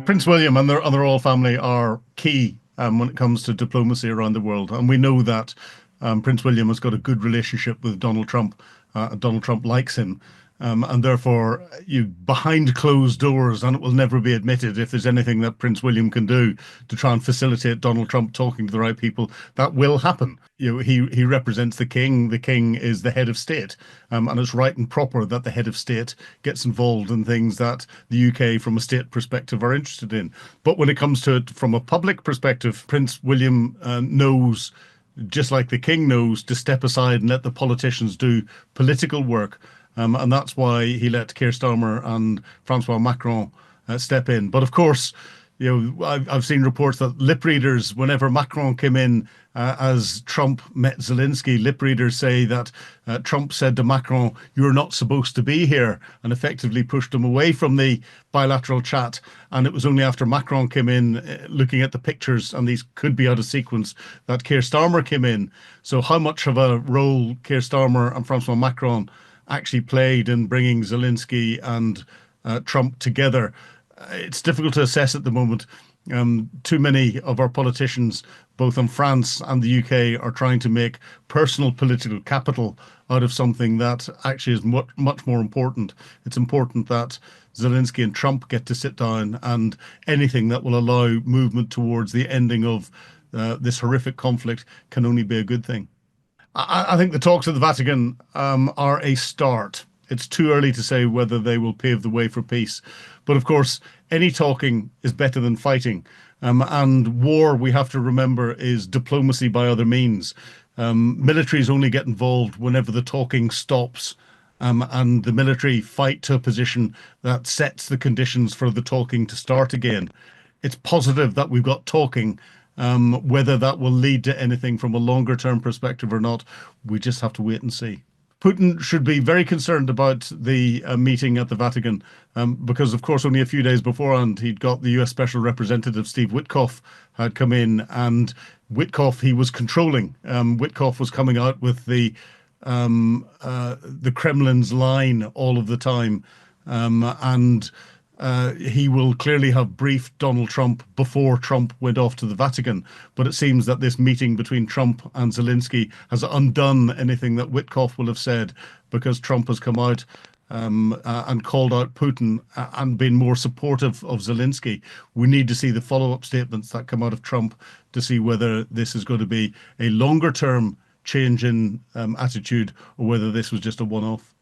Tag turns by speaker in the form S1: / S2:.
S1: Prince William and their royal family are key when it comes to diplomacy around the world. And we know that Prince William has got a good relationship with Donald Trump. Donald Trump likes him. And therefore, behind closed doors, and it will never be admitted if there's anything that Prince William can do to try and facilitate Donald Trump talking to the right people, that will happen. He represents the king. The king is the head of state, and it's right and proper that the head of state gets involved in things that the UK, from a state perspective, are interested in. But when it comes to it from a public perspective, Prince William knows, just like the king knows, to step aside and let the politicians do political work. And that's why he let Keir Starmer and Francois Macron step in. But of course, I've seen reports that lip readers, whenever Macron came in as Trump met Zelensky, lip readers say that Trump said to Macron, "You're not supposed to be here," and effectively pushed him away from the bilateral chat. And it was only after Macron came in, looking at the pictures, and these could be out of sequence, that Keir Starmer came in. So how much of a role Keir Starmer and Francois Macron actually played in bringing Zelensky and Trump together, it's difficult to assess at the moment. Too many of our politicians, both in France and the UK, are trying to make personal political capital out of something that actually is much more important. It's important that Zelensky and Trump get to sit down, and anything that will allow movement towards the ending of this horrific conflict can only be a good thing. I think the talks at the Vatican are a start. It's too early to say whether they will pave the way for peace. But of course, any talking is better than fighting. And war, we have to remember, is diplomacy by other means. Militaries only get involved whenever the talking stops, and the military fight to a position that sets the conditions for the talking to start again. It's positive that we've got talking. Whether that will lead to anything from a longer term perspective or not, we just have to wait and see. Putin should be very concerned about the meeting at the Vatican, because, of course, only a few days beforehand, he'd got the US Special Representative Steve Witkoff had come in, and Witkoff he was controlling. Witkoff was coming out with the Kremlin's line all of the time, and he will clearly have briefed Donald Trump before Trump went off to the Vatican. But it seems that this meeting between Trump and Zelensky has undone anything that Witkoff will have said, because Trump has come out and called out Putin and been more supportive of Zelensky. We need to see the follow-up statements that come out of Trump to see whether this is going to be a longer-term change in attitude, or whether this was just a one-off.